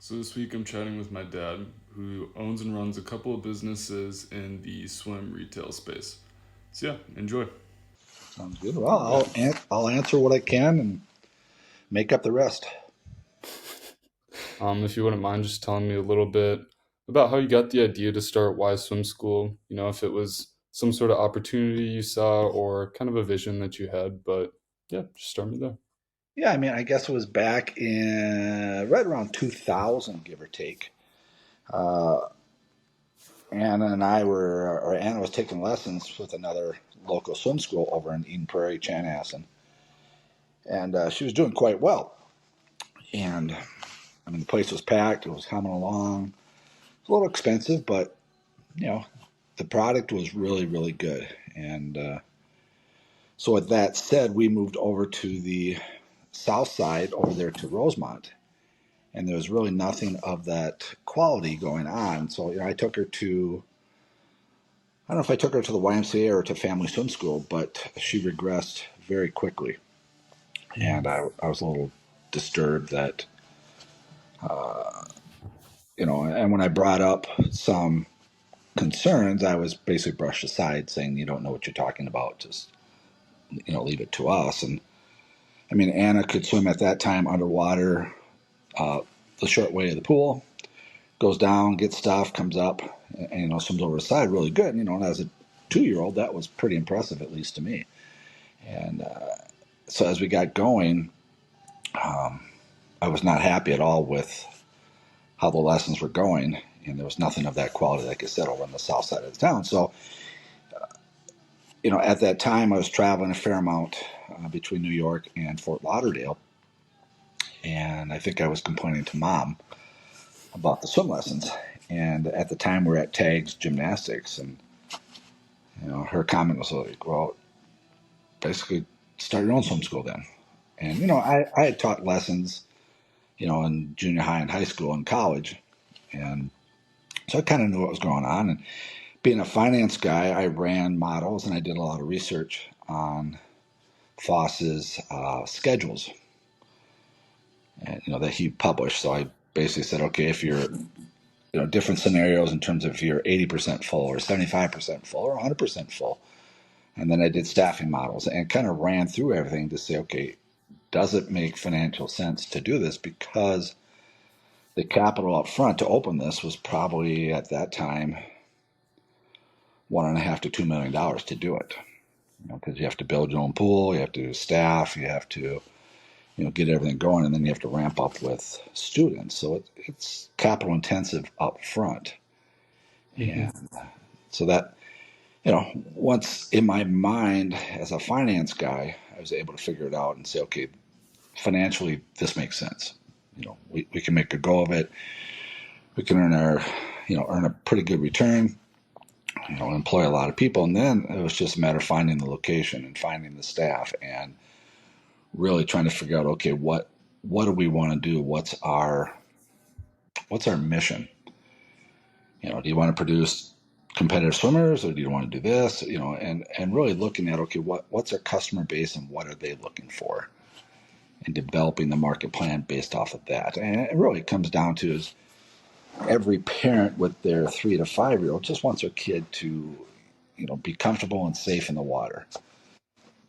So this week I'm chatting with my dad, who owns and runs a couple of businesses in the swim retail space. So yeah, enjoy. Sounds good. Well, I'll answer what I can and make up the rest. If you wouldn't mind just telling me a little bit about how you got the idea to start Y Swim School. If it was some sort of opportunity you saw or kind of a vision that you had. But yeah, just start me there. Yeah, I mean, I guess it was back in right around 2000, give or take. Uh, Anna and I were, or Anna was taking lessons with another local swim school over in Eden Prairie, Chanhassen, and she was doing quite well. And I mean, the place was packed; it was coming along. It was a little expensive, but you know, the product was really, really good. And so, with that said, we moved over to the south side over there to Rosemont, and there was really nothing of that quality going on. So I took her to, I don't know if I took her to the YMCA or to family swim school, but she regressed very quickly, and I was a little disturbed that and when I brought up some concerns, I was basically brushed aside, saying you don't know what you're talking about, just leave it to us. And I mean, Anna could swim at that time underwater, uh, the short way of the pool, goes down, gets stuff, comes up, and swims over the side really good. And as a 2 year old, that was pretty impressive, at least to me. And so as we got going, I was not happy at all with how the lessons were going, and there was nothing of that quality, like I said, over on the south side of the town. So, at that time, I was traveling a fair amount between New York and Fort Lauderdale, and I think I was complaining to mom about the swim lessons. And at the time, we're at Tags Gymnastics, and her comment was like, "Well, basically, start your own swim school then." And I had taught lessons, in junior high and high school and college, and so I kind of knew what was going on. And being a finance guy, I ran models and I did a lot of research on Foss's schedules, and, that he published. So I basically said, okay, if you're different scenarios in terms of if you're 80% full or 75% full or 100% full. And then I did staffing models and kind of ran through everything to say, okay, does it make financial sense to do this? Because the capital up front to open this was probably at that time $1.5 to $2 million to do it. Because you have to build your own pool, you have to staff, you have to get everything going, and then you have to ramp up with students. So it's capital intensive up front. Mm-hmm. And so that, once in my mind as a finance guy, I was able to figure it out and say, okay, financially, this makes sense. We can make a go of it. We can earn a pretty good return, employ a lot of people. And then it was just a matter of finding the location and finding the staff and really trying to figure out, okay, what do we want to do? What's our mission? Do you want to produce competitive swimmers, or do you want to do this? And really looking at, okay, what's our customer base and what are they looking for, and developing the market plan based off of that. And it really comes down to is every parent with their 3 to 5 year old just wants their kid to, be comfortable and safe in the water.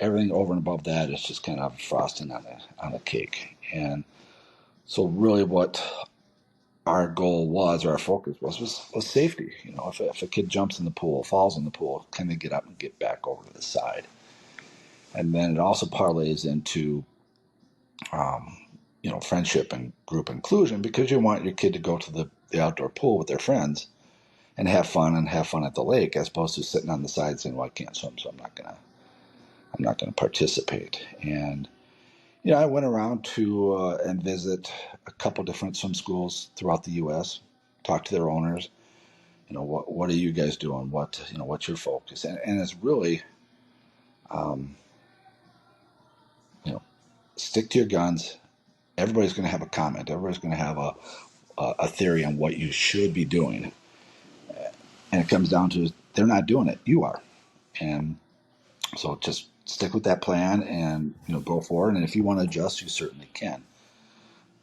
Everything over and above that is just kind of frosting on the cake. And so really what our goal was, or our focus was safety. If a kid jumps in the pool, falls in the pool, can they get up and get back over to the side? And then it also parlays into, friendship and group inclusion, because you want your kid to go to the outdoor pool with their friends and have fun at the lake, as opposed to sitting on the side saying, "Well, I can't swim, so I'm not gonna participate." And I went around to and visit a couple different swim schools throughout the U.S., talk to their owners. What are you guys doing? What's your focus? And it's really, um, you know, stick to your guns. Everybody's going to have a comment. Everybody's going to have a theory on what you should be doing. And it comes down to they're not doing it. You are. And so just stick with that plan and, go forward. And if you want to adjust, you certainly can.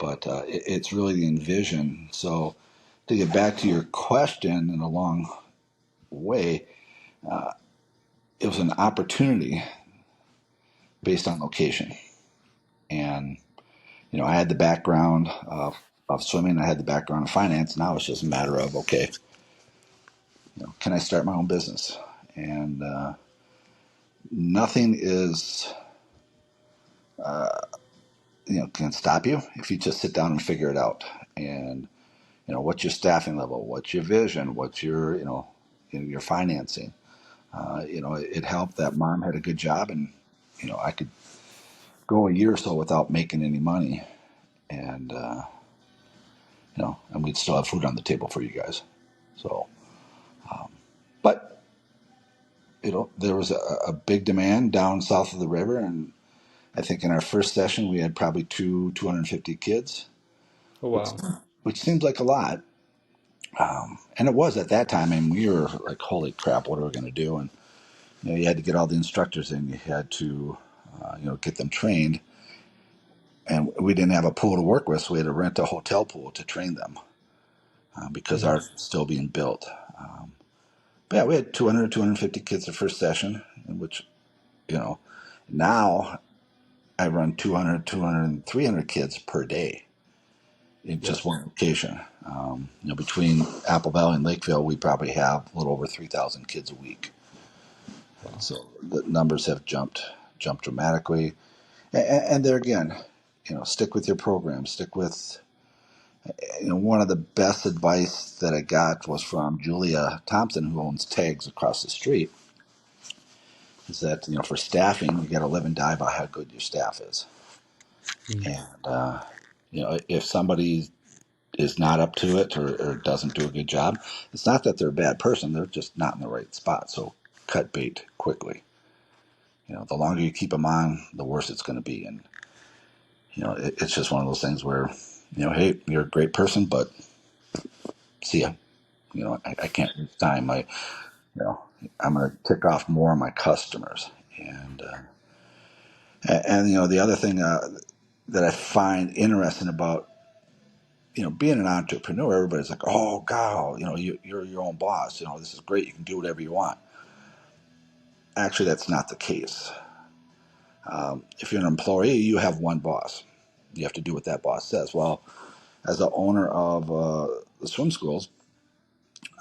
but it's really the envision. So to get back to your question in a long way, it was an opportunity based on location. And, I had the background of swimming, I had the background of finance. Now it's just a matter of, okay, can I start my own business? And nothing is, can stop you if you just sit down and figure it out. And, what's your staffing level? What's your vision? What's your, your financing? It helped that mom had a good job, and I could go a year or so without making any money, and and we'd still have food on the table for you guys. So, but there was a big demand down south of the river, and I think in our first session we had probably 250 kids, Oh which wow. which seems like a lot, and it was at that time. And we were like, "Holy crap, what are we going to do?" And you had to get all the instructors in. You had to, get them trained, and we didn't have a pool to work with, so we had to rent a hotel pool to train them because Hmm. ours was still being built. But yeah, we had 200, 250 kids the first session, in which, you know, now I run 200, 200, 300 kids per day in Yeah. just one location. Between Apple Valley and Lakeville, we probably have a little over 3,000 kids a week. Wow. So the numbers have jumped dramatically. And there again, stick with your program. Stick with, one of the best advice that I got was from Julia Thompson, who owns Tags across the street, is that, for staffing, you got to live and die by how good your staff is. Mm. And, if somebody is not up to it or doesn't do a good job, it's not that they're a bad person. They're just not in the right spot. So cut bait quickly. The longer you keep them on, the worse it's going to be. And, it's just one of those things where, hey, you're a great person, but see ya. I can't waste time. You know, I'm going to tick off more of my customers. And, the other thing that I find interesting about, being an entrepreneur, everybody's like, oh, God, you're your own boss. This is great. You can do whatever you want. Actually, that's not the case. If you're an employee, you have one boss. You have to do what that boss says. Well, as the owner of the swim schools,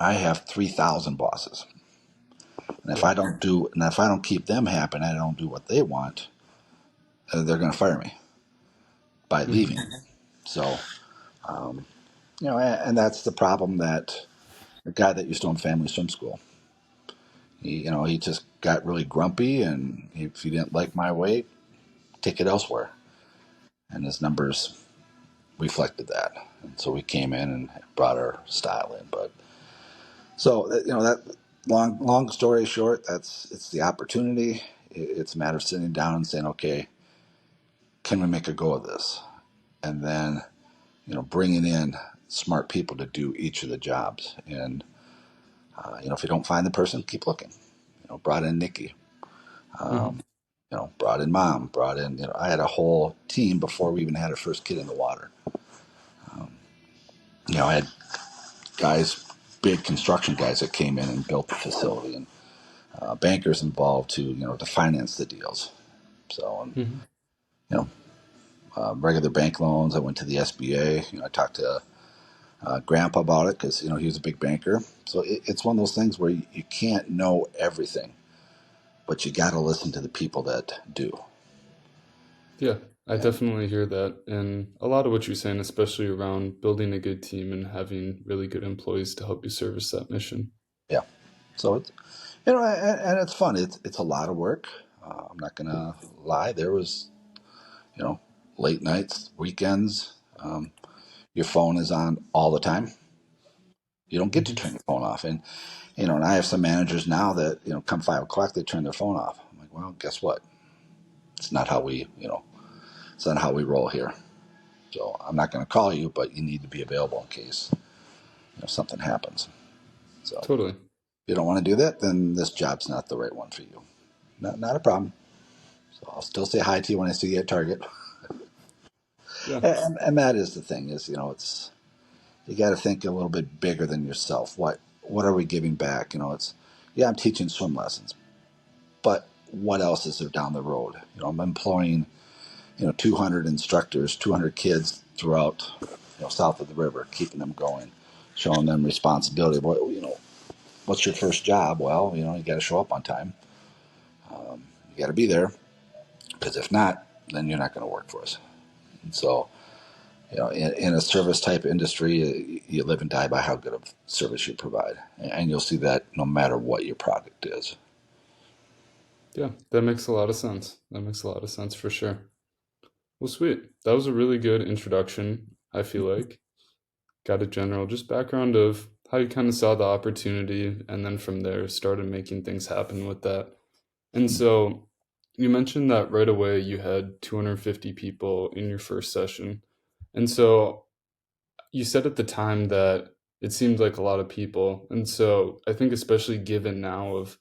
I have 3,000 bosses. And if Yeah. I don't keep them happy and I don't do what they want, they're going to fire me by Hmm. leaving. So, um, and that's the problem that the guy that used to own Family Swim School, he just got really grumpy, and if he didn't like my way, take it elsewhere. And his numbers reflected that. And so we came in and brought our style in. But so, that long story short, it's the opportunity. It's a matter of sitting down and saying, okay, can we make a go of this? And then, bringing in smart people to do each of the jobs. And, if you don't find the person, keep looking. Brought in Nikki, Hmm. um, brought in mom, brought in, I had a whole team before we even had our first kid in the water. Um, I had guys, big construction guys that came in and built the facility, and bankers involved to finance the deals. So, and, Hmm. you know, regular bank loans. I went to the SBA. I talked to Grandpa about it because he was a big banker. So it's one of those things where you can't know everything, but you got to listen to the people that do. Yeah, I And definitely hear that. And a lot of what you're saying, especially around building a good team and having really good employees to help you service that mission. yeah, so it's and it's fun. It's a lot of work. I'm not gonna lie. There was you know late nights, weekends. Your phone is on all the time. You don't get to Hmm. turn your phone off. And and I have some managers now that come 5 o'clock they turn their phone off. I'm like, well, guess what? It's not how we it's not how we roll here. So I'm not going to call you, but you need to be available in case something happens. So if Totally. you don't want to do that, then this job's not the right one for you. Not a problem. So I'll still say hi to you when I see you at Target. Yeah. And that is the thing is, it's you got to think a little bit bigger than yourself. What are we giving back? It's yeah, I'm teaching swim lessons, but what else is there down the road? I'm employing 200 instructors, 200 kids throughout south of the river, keeping them going, showing them responsibility. What's your first job? Well, you got to show up on time. You got to be there because if not, then you're not going to work for us. And so, in a service type industry, you live and die by how good of service you provide, and you'll see that no matter what your product is. Yeah, that makes a lot of sense. That makes a lot of sense for sure. Well, sweet. That was a really good introduction, I feel like. Got a general just background of how you kind of saw the opportunity and then from there started making things happen with that. And so you mentioned that right away you had 250 people in your first session. And so you said at the time that it seemed like a lot of people. And so I think especially given now of,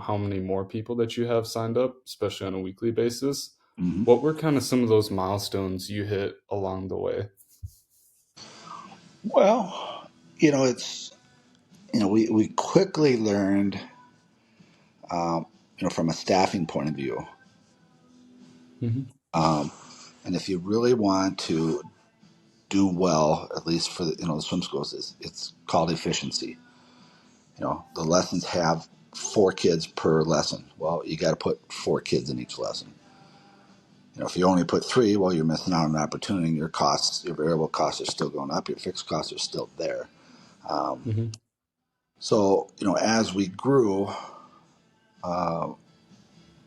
how many more people that you have signed up, especially on a weekly basis, Hmm. what were kind of some of those milestones you hit along the way? Well, it's we quickly learned, um, from a staffing point of view, Hmm. um, and if you really want to do well, at least for the swim schools, it's called efficiency. The lessons have 4 kids per lesson. Well, you got to put 4 kids in each lesson. If you only put 3, well, you're missing out on an opportunity. And your costs, your variable costs are still going up. Your fixed costs are still there. Um, Hmm. so, as we grew, uh,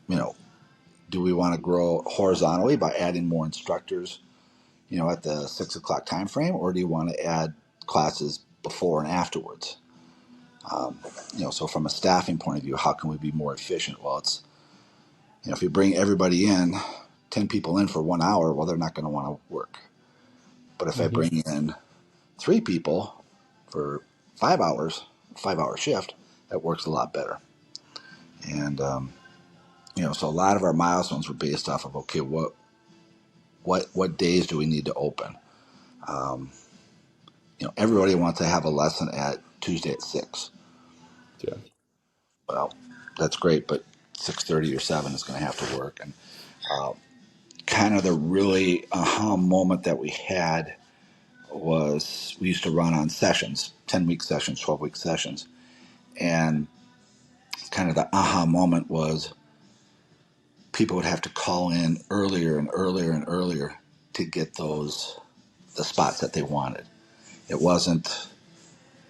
you know, do we want to grow horizontally by adding more instructors, at the 6 o'clock time frame, or do you want to add classes before and afterwards? Um, so from a staffing point of view, how can we be more efficient? Well, it's if you bring everybody in, 10 people in for 1 hour, well, they're not going to want to work. But if I Hmm. bring in 3 people for 5 hours, 5 hour shift, that works a lot better. And so a lot of our milestones were based off of okay, what days do we need to open? Um, everybody wants to have a lesson at Tuesday at 6. Yeah. Well, that's great, but 6:30 or 7 is going to have to work. And uh, kind of the really aha moment that we had was we used to run on sessions, 10-week sessions, 12-week sessions, and kind of the aha moment was people would have to call in earlier and earlier and earlier to get the spots that they wanted. It wasn't,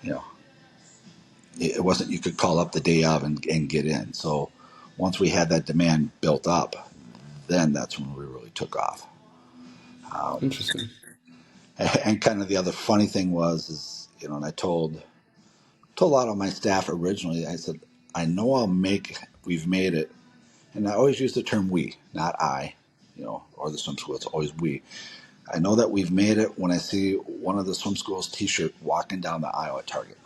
you know, it wasn't you could call up the day of and get in. So once we had that demand built up, then that's when we really took off. Um, Interesting. and kind of the other funny thing is, and I told a lot of my staff originally, I said, I know we've made it. And I always use the term we, not I, or the swim school. It's always we. I know that we've made it when I see one of the swim school's t-shirt walking down the aisle at Target.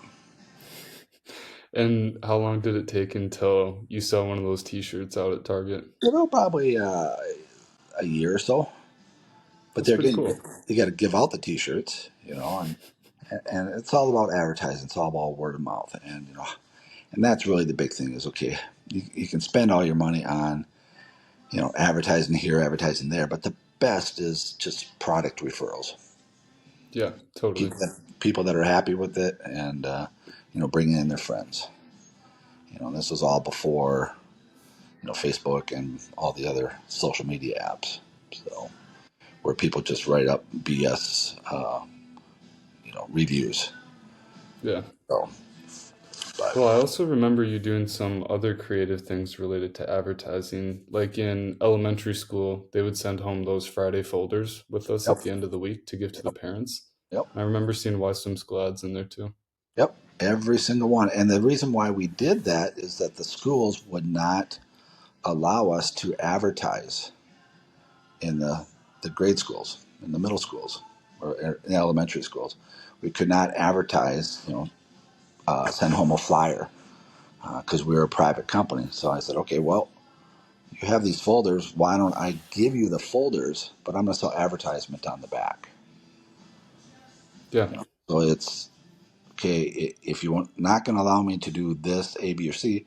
And how long did it take until you saw one of those t-shirts out at Target? Probably a year or so. But That's there pretty again, cool. you got to give out the t-shirts, and it's all about advertising. It's all about word of mouth, and that's really the big thing. Is okay, you can spend all your money on advertising here, advertising there, but the best is just product referrals. Yeah, totally. People that are happy with it, and bringing in their friends. And this was all before Facebook and all the other social media apps. So where people just write up BS, reviews. Yeah. So, but Well, I also remember you doing some other creative things related to advertising. Like in elementary school, they would send home those Friday folders with us yep, at the end of the week to give to the yep, parents. yep, And I remember seeing Y Swim School ads in there too. yep. Every single one. And the reason why we did that is that the schools would not allow us to advertise in the grade schools, in the middle schools, or in elementary schools. We could not advertise, send home a flyer because we were a private company. So I said, okay, well, You have these folders. Why don't I give you the folders, but I'm going to sell advertisement on the back? Yeah. So it's okay. If you're not going to allow me to do this, A, B, or C,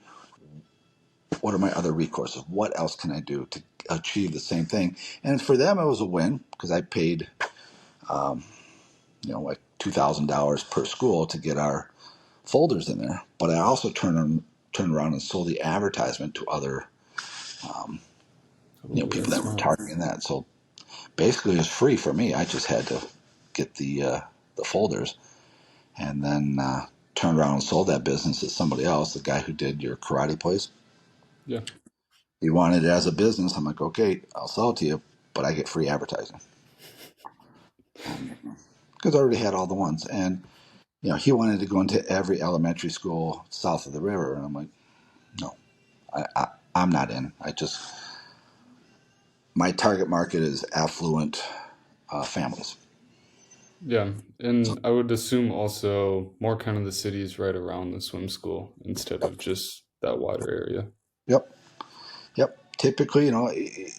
what are my other recourses? What else can I do to achieve the same thing? And for them, it was a win because I paid, like $2,000 per school to get our folders in there. But I also turned around and sold the advertisement to other, Oh, people that's that were smart. targeting that. So basically, it was free for me. I just had to get the folders, and then turned around and sold that business to somebody else. The guy who did your karate place, Yeah. he wanted it as a business. I'm like, okay, I'll sell it to you, but I get free advertising because I already had all the ones. And he wanted to go into every elementary school south of the river, and I'm like, no, I'm not in. My target market is affluent families. Yeah. So, And I would assume also more kind of the cities right around the swim school instead yep, of just that wider area. yep, yep. Typically,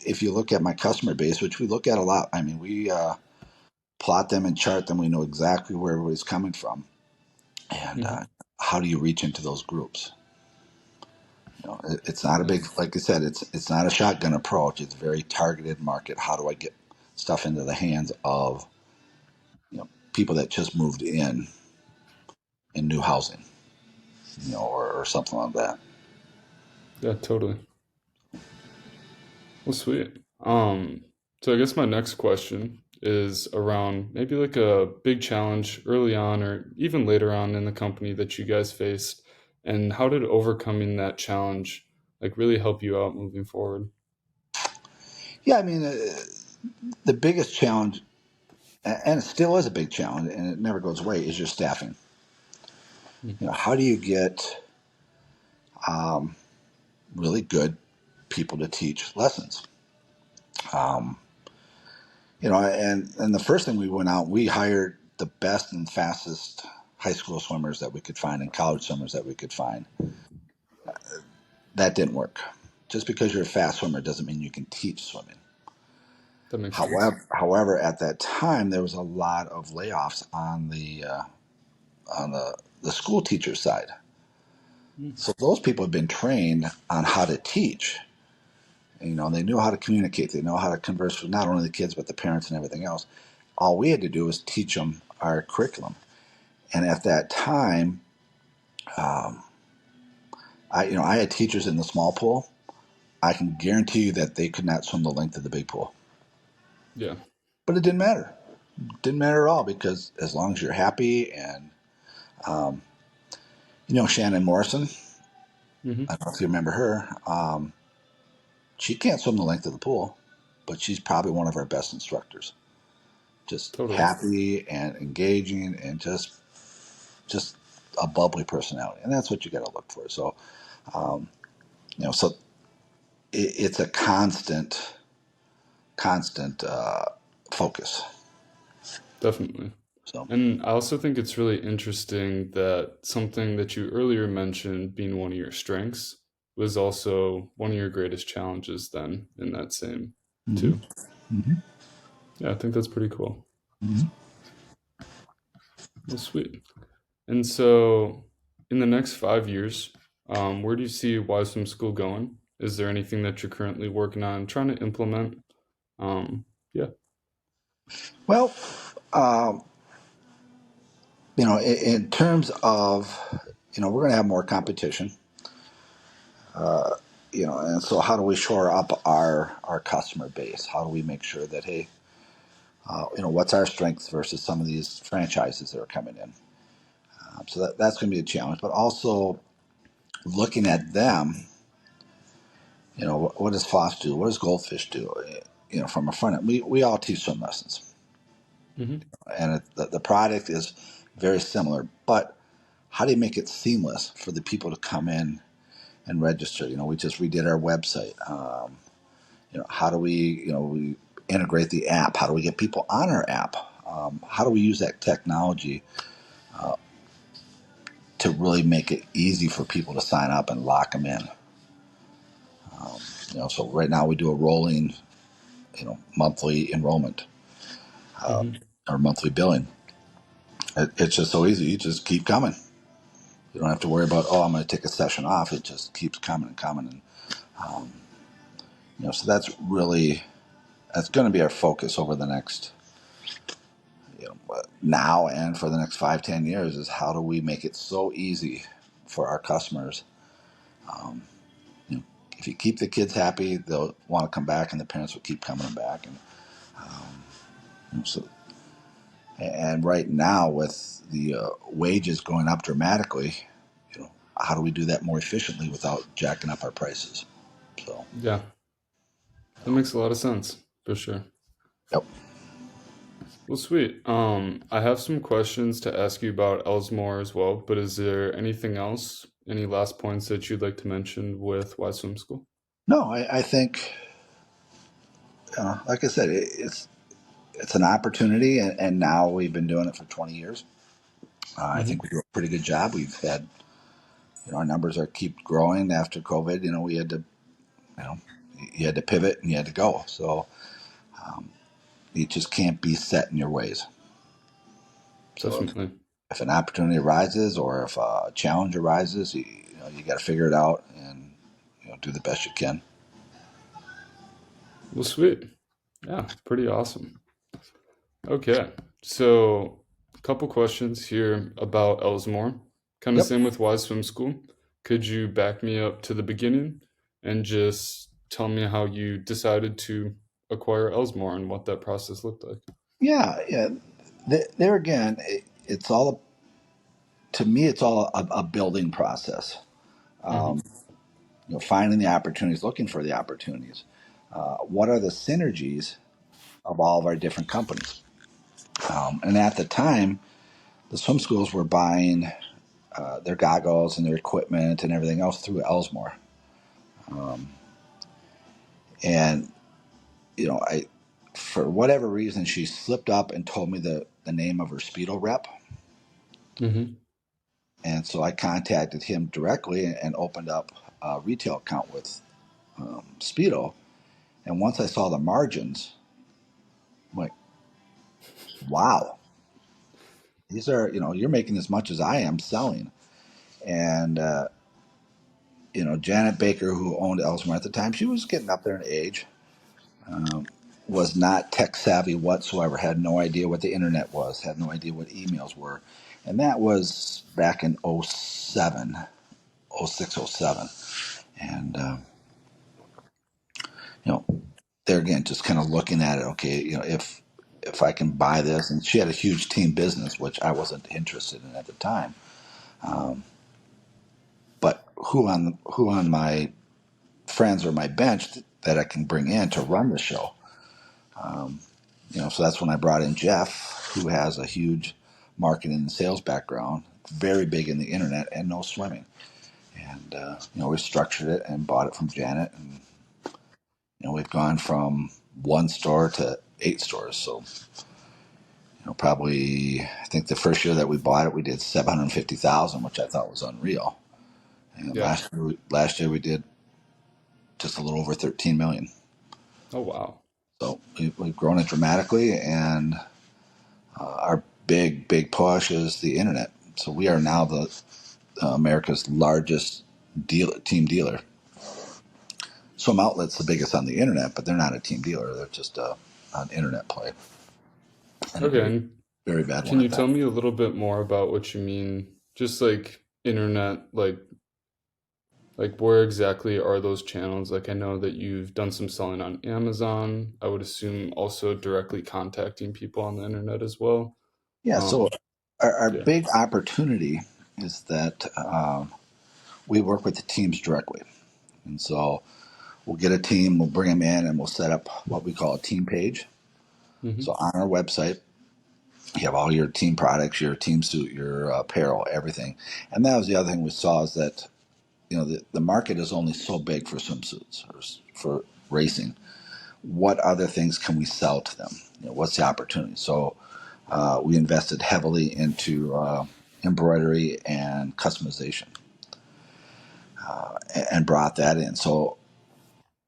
if you look at my customer base, which we look at a lot, I mean, we plot them and chart them. We know exactly where everybody's coming from, and Hmm. how do you reach into those groups? It's not a big, Nice. like I said, it's not a shotgun approach. It's a very targeted market. How do I get stuff into the hands of people that just moved in new housing, or something like that. Yeah, totally. Well, sweet. So I guess my next question is around maybe like a big challenge early on or even later on in the company that you guys faced, and how did overcoming that challenge like really help you out moving forward? Yeah, I mean, the biggest challenge, and it still is a big challenge, and it never goes away, is your staffing. Mm. How do you get um, really good people to teach lessons? Um, and the first thing we went out, we hired the best and fastest high school swimmers that we could find and college swimmers that we could find. That didn't work. Just because you're a fast swimmer doesn't mean you can teach swimming. That makes sense. However, at that time there was a lot of layoffs on the school teacher side. Mm. So those people have been trained on how to teach. They knew how to communicate. They know how to converse with not only the kids but the parents and everything else. All we had to do was teach them our curriculum. And at that time, um, I had teachers in the small pool. I can guarantee you that they could not swim the length of the big pool. Yeah. But it didn't matter. It didn't matter at all because as long as you're happy and um, Shannon Morrison. I Hmm. don't know if you remember her. She can't swim the length of the pool, but she's probably one of our best instructors. Just Totally. happy and engaging and just a bubbly personality, and that's what you got to look for. So, um, so it's a constant focus. Definitely. So, And I also think it's really interesting that something that you earlier mentioned being one of your strengths was also one of your greatest challenges then in that same hmm too. hmm Yeah, I think that's pretty cool. hmm Well, sweet. And so in the next 5 years, where do you see Wise Swim School going? Is there anything that you're currently working on trying to implement? Um, yeah. well, um, in terms of, we're going to have more competition. Uh, and so how do we shore up our customer base? How do we make sure that, hey, what's our strengths versus some of these franchises that are coming in? So that's going to be a challenge, but also looking at them, what does Foss do? What does Goldfish do? From a front end, we all teach swim lessons, Hmm. and the product is very similar, but how do you make it seamless for the people to come in and register? We just redid our website. How do we integrate the app? How do we get people on our app? How do we use that technology to really make it easy for people to sign up and lock them in? So right now we do a rolling, monthly enrollment Hmm. or monthly billing. It's just so easy. You just keep coming. You don't have to worry about, oh, I'm going to take a session off. It just keeps coming and coming. And, um, so that's going to be our focus over the next, now and for the next 5, 10 years is how do we make it so easy for our customers. Um, you know, if you keep the kids happy, they'll want to come back and the parents will keep coming back. And, um, so, and right now with the wages going up dramatically, how do we do that more efficiently without jacking up our prices? So, Yeah, that you know, makes a lot of sense for sure. yep. Well, sweet. I have some questions to ask you about Elsmore as well, but is there anything else, any last points that you'd like to mention with Y Swim School? No, I think, like I said, it's an opportunity, and now we've been doing it for 20 years. I think Hmm. we do a pretty good job. We've had, our numbers are keep growing after COVID. We had to, you know, you had to pivot and you had to go. So um, you just can't be set in your ways. So Definitely. if an opportunity arises or if a challenge arises, you got to figure it out and do the best you can. Well, sweet. Yeah, pretty awesome. Okay, so a couple questions here about Elsmore. Kind of Yep. same with Y Swim School. Could you back me up to the beginning and just tell me how you decided to acquire Elsmore and what that process looked like? Yeah. Yeah. There again, it's all to me. It's all a building process. Hmm. Um, finding the opportunities, looking for the opportunities. What are the synergies of all of our different companies? And at the time, the swim schools were buying their goggles and their equipment and everything else through Elsmore. Um, and I, for whatever reason, she slipped up and told me the name of her Speedo rep, Hmm. and so I contacted him directly and opened up a retail account with Speedo. And once I saw the margins, I'm like, wow, these are, you're making as much as I am selling. And Janet Baker, who owned Elsmore at the time, she was getting up there in age. Um, was not tech savvy whatsoever, had no idea what the internet was, had no idea what emails were. And that was back in '07, '06, '07. And, you know, there again, just kind of looking at it, okay, if I can buy this, and she had a huge team business, which I wasn't interested in at the time. Um, but who on my friends or my bench that I can bring in to run the show? Um, so that's when I brought in Jeff, who has a huge marketing and sales background, very big in the internet and no swimming. And we structured it and bought it from Janet, and we've gone from one store to 8 stores. So probably I think the first year that we bought it, we did 750,000, which I thought was unreal. And Yeah. last year we did just a little over 13 million. Oh, wow. So we've grown it dramatically, and our big push is the internet. So we are now the America's largest team dealer. Swim Outlet's the biggest on the internet, but they're not a team dealer. They're just an internet play, and a Okay, very, and very bad one can you at that. tell me a little bit more about what you mean? Just like internet, like where exactly are those channels? Like I know that you've done some selling on Amazon. I would assume also directly contacting people on the internet as well. Yeah. So Um, our yeah. big opportunity is that we work with the teams directly, and so we'll get a team, we'll bring them in, and we'll set up what we call a team page. So Hmm. on our website, you have all your team products, your team suit, your apparel, everything. And that was the other thing we saw is that the market is only so big for swimsuits or for racing. What other things can we sell to them? What's the opportunity? So we invested heavily into embroidery and customization, and brought that in. So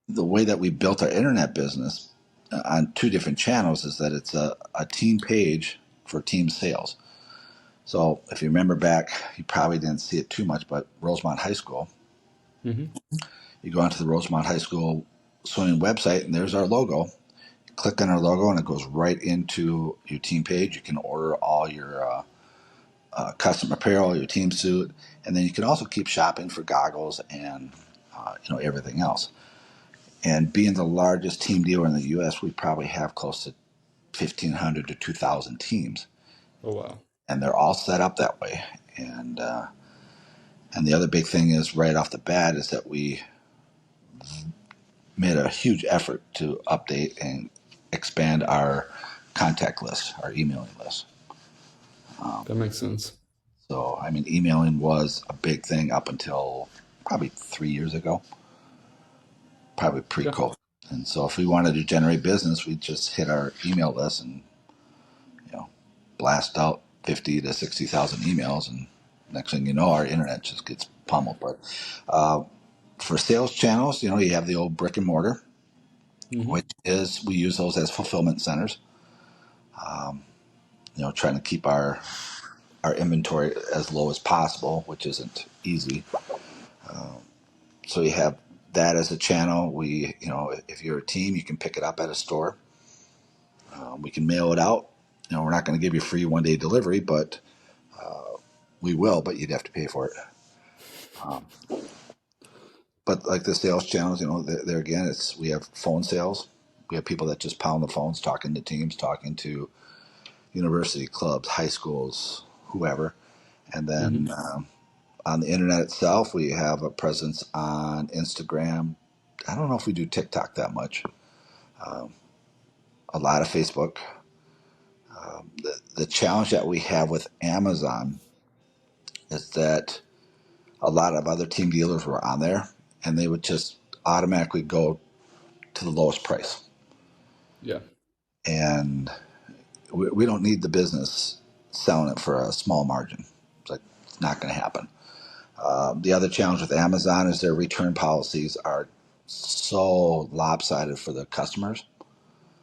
the way that we built our internet business on two different channels is that it's a team page for team sales. So if you remember back, you probably didn't see it too much, but Rosemont High School, Hmm. you go onto the Rosemont High School swimming website and there's our logo. Click on our logo and it goes right into your team page. You can order all your custom apparel, your team suit, and then you can also keep shopping for goggles and everything else. And being the largest team dealer in the U.S., we probably have close to 1,500 to 2,000 teams, Oh wow. and they're all set up that way. And the other big thing is right off the bat is that we made a huge effort to update and expand our contact list, our emailing list. Um, That makes sense. so, I mean, emailing was a big thing up until probably 3 years ago, probably Yeah. pre-COVID. And so, if we wanted to generate business, we just hit our email list and you know blast out 50 to 60,000 emails, and next thing you know, our internet just gets pummeled. But uh, for sales channels, you have the old brick and mortar, which Hmm. is we use those as fulfillment centers. Um, trying to keep our inventory as low as possible, which isn't easy. Um, so you have that as a channel. If you're a team, you can pick it up at a store. We can mail it out. We're not going to give you free 1 day delivery, but we will. But you'd have to pay for it. Um, but like the sales channels, there again, we have phone sales. We have people that just pound the phones, talking to teams, talking to university clubs, high schools, whoever. And then Hmm. on the internet itself, we have a presence on Instagram. I don't know if we do TikTok that much. Um, a lot of Facebook. The challenge that we have with Amazon is that a lot of other team dealers were on there and they would just automatically go to the lowest price. Yeah. And we don't need the business selling it for a small margin. It's like, it's not going to happen. The other challenge with Amazon is their return policies are so lopsided for the customers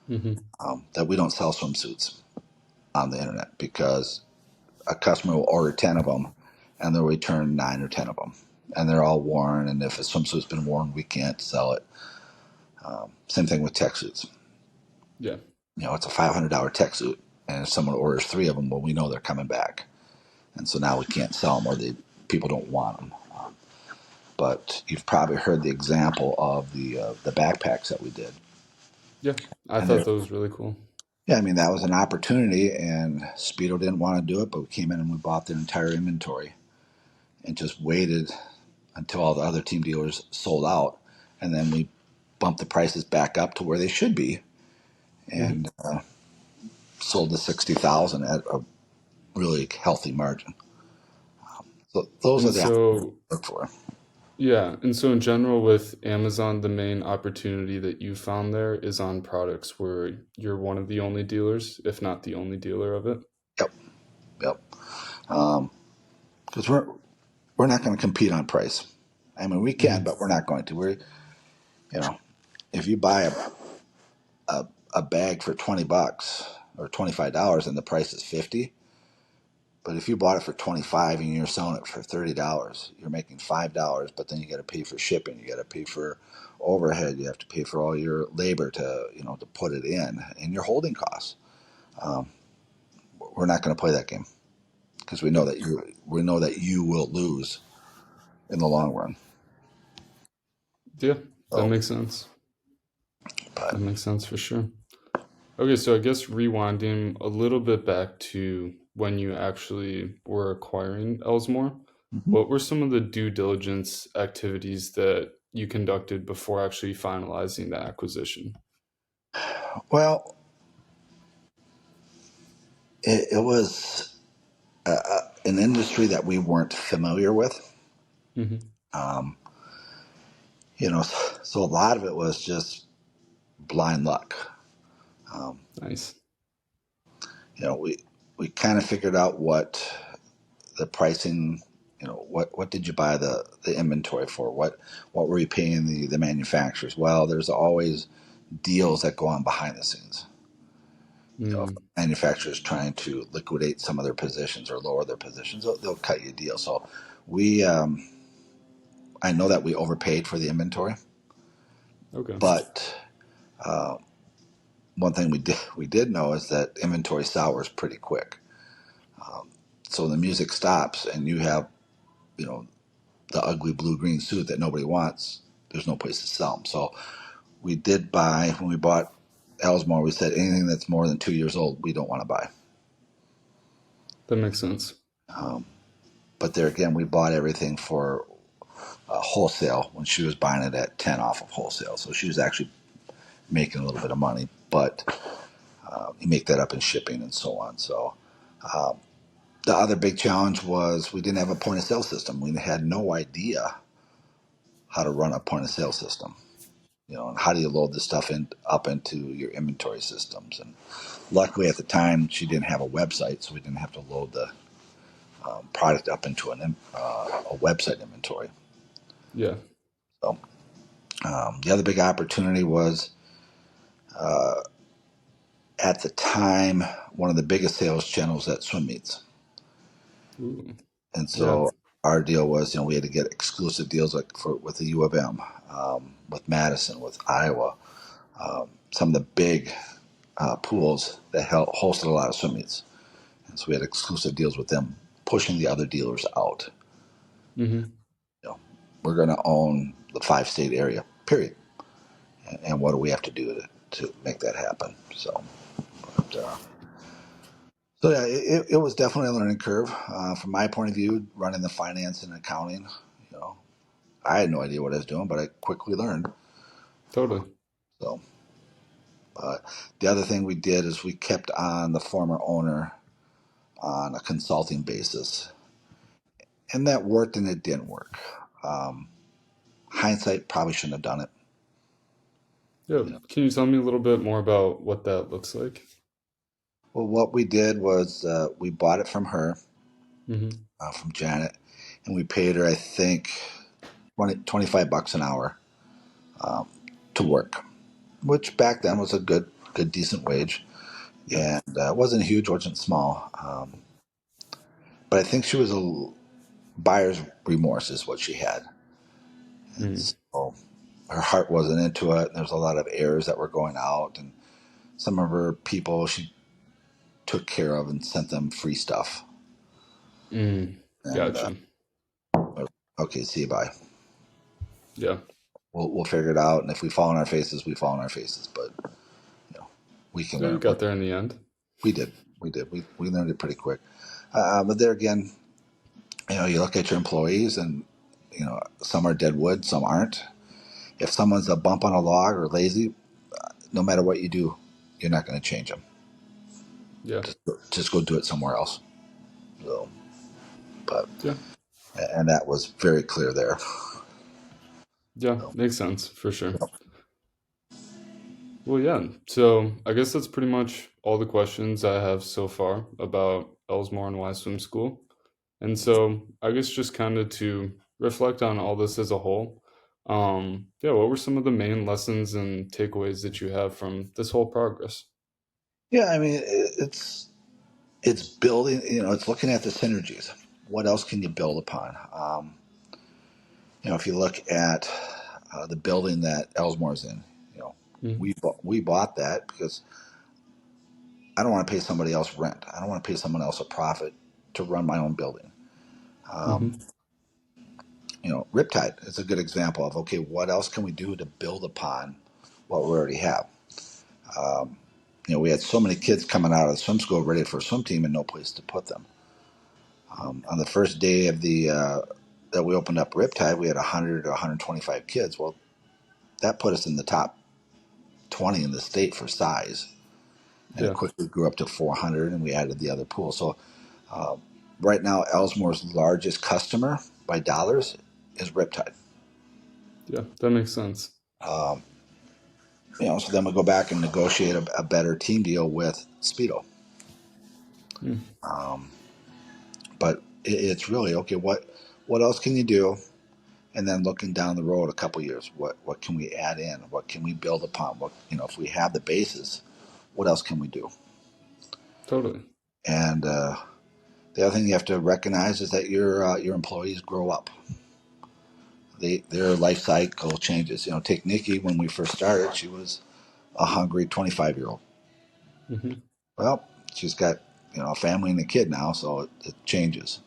Hmm. that we don't sell swimsuits on the internet because a customer will order 10 of them and they'll return 9 or 10 of them. And they're all worn. And if a swimsuit's been worn, we can't sell it. Same thing with tech suits. Yeah. It's a $500 tech suit. And if someone orders 3 of them, well, we know they're coming back. And so now we can't sell them or people don't want them. But you've probably heard the example of the backpacks that we did. Yeah. I And thought that was really cool. yeah, I mean, that was an opportunity, and Speedo didn't want to do it, but we came in and we bought their entire inventory and just waited until all the other team dealers sold out, and then we bumped the prices back up to where they should be, Hmm. and sold the 60,000 at a really healthy margin. So those are And the opportunities so, to look for. yeah. And so, in general, with Amazon, the main opportunity that you found there is on products where you're one of the only dealers, if not the only dealer of it. Yep, yep. Because we're not going to compete on price. I mean, we can, Hmm. but we're not going to. You know, if you buy a, a bag for $20 or $25 and the price is 50, but if you bought it for 25 and you're selling it for $30, you're making $5, but then you got to pay for shipping, you got to pay for overhead, you have to pay for all your labor to put it in and your holding costs. Um, we're not going to play that game because Yeah. we know that you will lose in the long run. Yeah. That So, makes sense. but That makes sense for sure. Okay, so I guess rewinding a little bit back to when you actually were acquiring Elsmore, mhm. what were some of the due diligence activities that you conducted before actually finalizing the acquisition? Well, it was an industry that we weren't familiar with. Hmm. Um, so a lot of it was just blind luck. Um, Nice. we kind of figured out what the pricing what did you buy the inventory for? What were you paying the manufacturers? Well, there's always deals that go on behind the scenes. If Mm, a manufacturer is trying to liquidate some of their positions or lower their positions, they'll cut you a deal. So we, I know that we overpaid for the inventory, okay. but uh, one thing we did know is that inventory sours pretty quick. Um, so when the music stops and you have, you know, the ugly blue green suit that nobody wants, there's no place to sell them. So we did buy, when we bought Elsmore, we said anything that's more than 2 years old, we don't want to buy. That makes sense. Um, but there again, we bought everything for wholesale when she was buying it at 10 off of wholesale. So she was actually making a little bit of money, but you make that up in shipping and so on. So um, the other big challenge was we didn't have a point of sale system. We had no idea how to run a point of sale system. And how do you load this stuff up into your inventory systems? And luckily at the time she didn't have a website, so we didn't have to load the product up into a website inventory. Yeah. So the other big opportunity was uh, at the time one of the biggest sales channels at swim meets, Ooh. and Yeah. so our deal was, we had to get exclusive deals like with the U of M, with Madison, with Iowa, some of the big pools that hosted a lot of swim meets. And so we had exclusive deals with them, pushing the other dealers out. Hmm. You know, we're going to own the 5-state area, period. And what do we have to do to make that happen? So yeah, it was definitely a learning curve. From my point of view, running the finance and accounting, you know, I had no idea what I was doing, but I quickly learned. Totally. So, the other thing we did is we kept on the former owner on a consulting basis, and that worked and it didn't work. Um, Hindsight, probably shouldn't have done it. Yeah. You know, Can you tell me a little bit more about what that looks like? well, what we did was we bought it from her, Hmm. from Janet, and we paid her, I think, 25 bucks an hour um, to work, which back then was a good, decent wage, Yeah. and wasn't huge, wasn't small, but I think she was buyer's remorse is what she had, and Mm. so her heart wasn't into it. And there was a lot of errors that were going out, and some of her people she took care of and sent them free stuff, Mm. and Gotcha. okay, see you, bye. Yeah. We'll figure it out, and if we fall on our faces, we fall on our faces. But you know, we can So you learn. got there in the end. We did, we learned it pretty quick. But there again, you look at your employees, and some are dead wood, some aren't. If someone's a bump on a log or lazy, no matter what you do, you're not going to change them. Yeah. Just go do it somewhere else. So, but Yeah. and that was very clear there. Yeah. So, Makes sense for sure. Well, yeah. So I guess that's pretty much all the questions I have so far about Elsmore and Y Swim School. And so I guess just kind of to reflect on all this as a whole, yeah, what were some of the main lessons and takeaways that you have from this whole progress? yeah, I mean, it's building. It's looking at the synergies. What else can you build upon? If you look at the building that Elsmore's in, you know, Mm-hmm. we bought that because I don't want to pay somebody else rent. I don't want to pay someone else a profit to run my own building. Um, Mm-hmm. Riptide is a good example of, okay, what else can we do to build upon what we already have? Um, we had so many kids coming out of the swim school ready for a swim team and no place to put them. On the first day of the that we opened up Riptide, we had 100 to 125 kids. Well, that put us in the top 20 in the state for size, and it Yeah. quickly grew up to 400, and we added the other pool. So uh, right now, Elsmore's largest customer by dollars is Riptide. Yeah. That makes sense. Um, so then we go back and negotiate a better team deal with Speedo. Mm. Um, but it's really okay. What what else can you do? And then looking down the road a couple years, what can we add in? What can we build upon? What, if we have the basis, what else can we do? Totally. And the other thing you have to recognize is that your employees grow up. Their life cycle changes. Take Nikki when we first started. She was a hungry 25-year-old. Hmm. Well, she's got a family and a kid now, so it changes.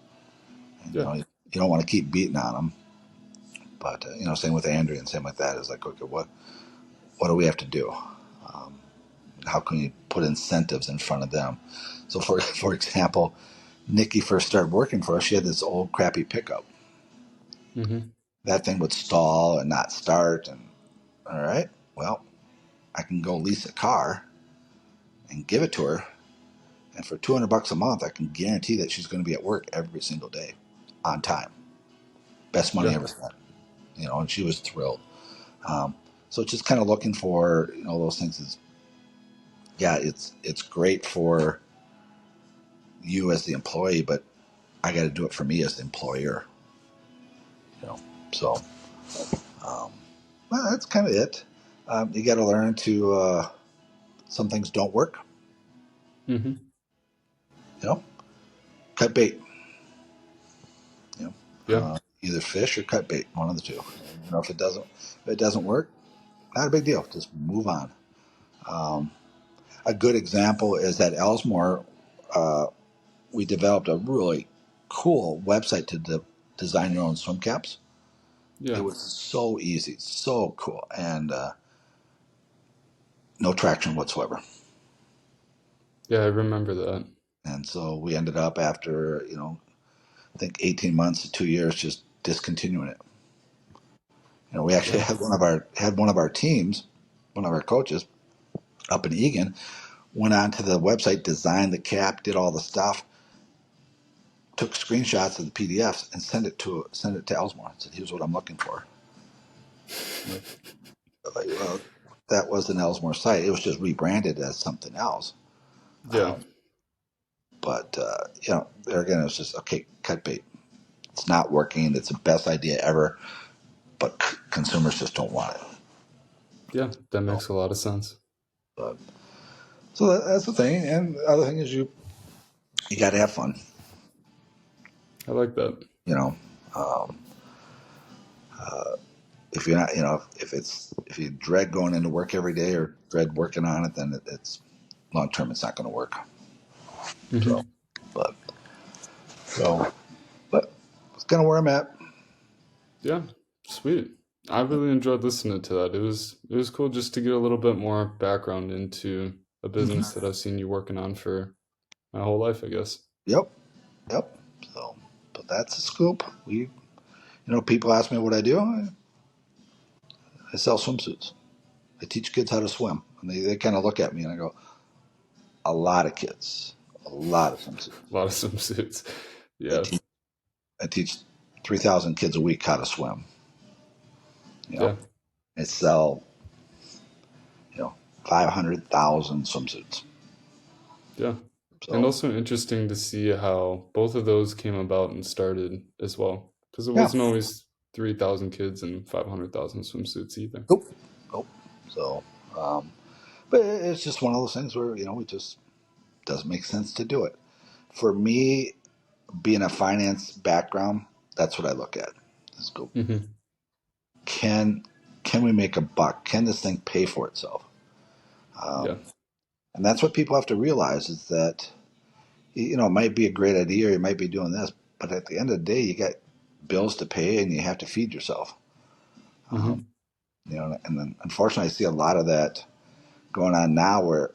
And Yeah. you don't want to keep beating on them. But same with Andrea and same with that is like, okay, what do we have to do? Um, how can you put incentives in front of them? So for example, Nikki first started working for us. She had this old crappy pickup. Hmm. That thing would stall and not start. And all right, well, I can go lease a car and give it to her, and for $200 a month, I can guarantee that she's going to be at work every single day, on time. Best money Yeah. ever spent. And she was thrilled. Um, so it's just kind of looking for those things. Is yeah, it's great for you as the employee, but I got to do it for me as the employer. You know, so um, well, that's kind of it. You got to learn to. Some things don't work. Hmm. You know, cut bait. You know, Yeah. either fish or cut bait. One of the two. If it doesn't work, not a big deal. Just move on. Um, a good example is at Elsmore. Uh, we developed a really cool website to design your own swim caps. It Yeah. was so easy, so cool, and no traction whatsoever. Yeah. I remember that. And so we ended up after I think 18 months to 2 years just discontinuing it. We actually Yeah. had one of our teams, one of our coaches up in Egan, went onto the website, designed the cap, did all the stuff, took screenshots of the PDFs, and sent it to Elsmore. And said, "Here's what I'm looking for." Like, well, that was an Elsmore site. It was just rebranded as something else. Yeah. Um, but there again, it was just okay. Cut bait. It's not working. It's the best idea ever, but consumers just don't want it. Yeah. That So, makes a lot of sense. but, so that's the thing. And the other thing is you got to have fun. I like that. You know, um, uh, if you're not, if you dread going into work every day or dread working on it, then it's long term. It's not going to work. So, Hmm. but so, but it's kind of where I'm at. Yeah. Sweet. I really enjoyed listening to that. It was cool just to get a little bit more background into a business Mhm. that I've seen you working on for my whole life, I guess. Yep, yep. So, but that's a scoop. People ask me what I do. I sell swimsuits. I teach kids how to swim, and they kind of look at me and I go, a lot of kids, a lot of swimsuits. A lot of swimsuits. I Yeah. teach I teach 3,000 kids a week how to swim. You know, Yeah. I sell 500,000 swimsuits. Yeah. And So also interesting to see how both of those came about and started as well. Because it yeah, wasn't always 3,000 kids and 500,000 swimsuits either. nope, nope. So, um, but it's just one of those things where it just doesn't make sense to do it. For me, being a finance background, that's what I look at. Let's go. Hmm. Can can we make a buck? Can this thing pay for itself? Yeah. Um, and that's what people have to realize is that it might be a great idea or you might be doing this, but at the end of the day, you got bills to pay and you have to feed yourself. Um, Hmm. and then unfortunately, I see a lot of that going on now where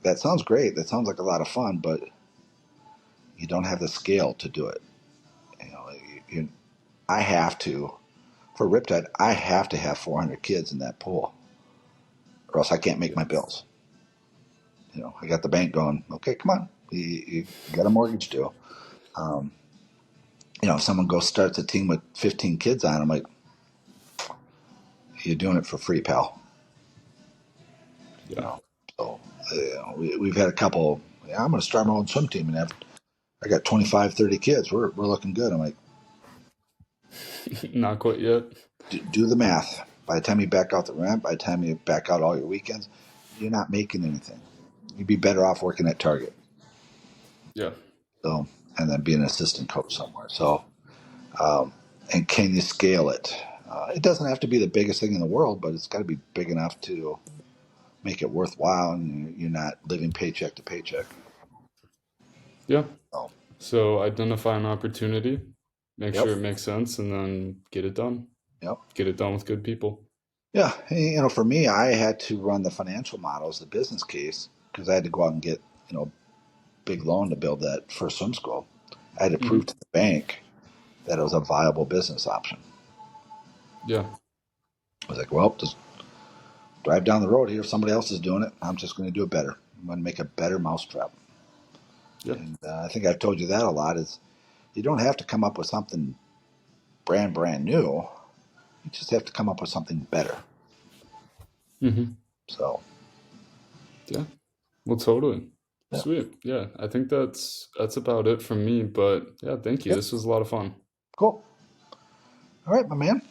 that sounds great. That sounds like a lot of fun, but you don't have the scale to do it. You know, you, I have to, for Riptide, I have to have 400 kids in that pool or else I can't make Yeah. my bills. I got the bank going, okay, come on. You got a mortgage due. Um, if someone goes starts a team with 15 kids on, I'm like, you're doing it for free, pal. You Yeah. know, so we've had a couple. Yeah, I'm going to start my own swim team, and I got 25, 30 kids. We're looking good. I'm like, Not quite yet. Do the math. By the time you back out the rent, by the time you back out all your weekends, you're not making anything. You'd be better off working at Target. Yeah. So, and then being an assistant coach somewhere. So, um, and can you scale it? It doesn't have to be the biggest thing in the world, but it's got to be big enough to make it worthwhile, and you're not living paycheck to paycheck. Yeah. So, So identify an opportunity, make yep, sure it makes sense, and then get it done. yep, Get it done with good people. yeah. And, for me, I had to run the financial models, the business case, because I had to go out and get big loan to build that first swim school. I had to prove Hmm. to the bank that it was a viable business option. Yeah. I was like, well, just drive down the road here. If somebody else is doing it, I'm just going to do it better. I'm going to make a better mousetrap. Yeah. And I think I've told you that a lot. Is you don't have to come up with something brand new. You just have to come up with something better. Hmm. So Yeah. Well, totally. yeah, Sweet. Yeah. I think that's about it from me. But yeah, thank you. yep, This was a lot of fun. cool. All right, my man.